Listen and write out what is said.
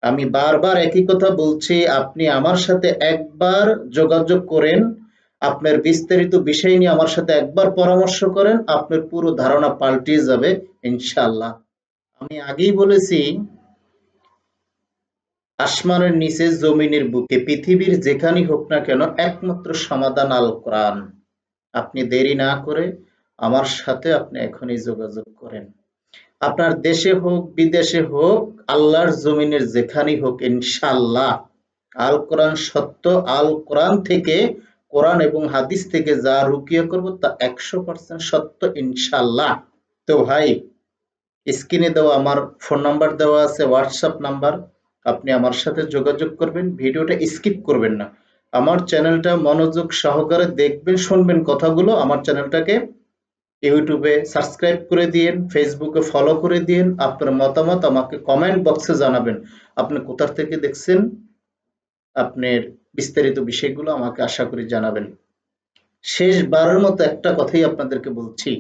আমি বারবার একই কথা বলছি, আপনি আমার সাথে একবার যোগাযোগ করেন, আপনার বিস্তারিত বিষয় নিয়ে আমার সাথে একবার পরামর্শ করেন, আপনার পুরো ধারণা পাল্টে যাবে ইনশাআল্লাহ। আমি আগেই বলেছি, আসমানের নিচে জমিনের বুকে পৃথিবীর যেখানেই হোক না কেন একমাত্র সমাধান আল কোরআন। আপনি দেরি না করে আমার সাথে আপনি এখনই যোগাযোগ করেন। আপনার দেশে হোক বিদেশে হোক, আল্লাহর জমিনের যেখানেই হোক, ইনশাআল্লাহ আল কোরআন সত্য। আল কোরআন থেকে, কোরআন এবং হাদিস থেকে যা রুকিয়া করব তা 100% সত্য ইনশাআল্লাহ। তো ভাই, স্ক্রিনে দেওয়া আমার ফোন নাম্বার দেওয়া আছে, হোয়াটসঅ্যাপ নাম্বার, আপনি আমার সাথে যোগাযোগ করবেন, ভিডিওটা স্কিপ করবেন না, আমার চ্যানেলটা মনোযোগ সহকারে দেখবেন, শুনবেন কথাগুলো। আমার চ্যানেলটাকে ইউটিউবে সাবস্ক্রাইব করে দিন, ফেসবুকে ফলো করে দিন, আপনার মতামত আমাকে কমেন্ট বক্সে জানাবেন, আপনি কোথা থেকে দেখছেন, আপনার বিস্তারিত বিষয়গুলো আমাকে আশা করি জানাবেন। শেষবারের মতো একটা কথাই আপনাদেরকে বলছি,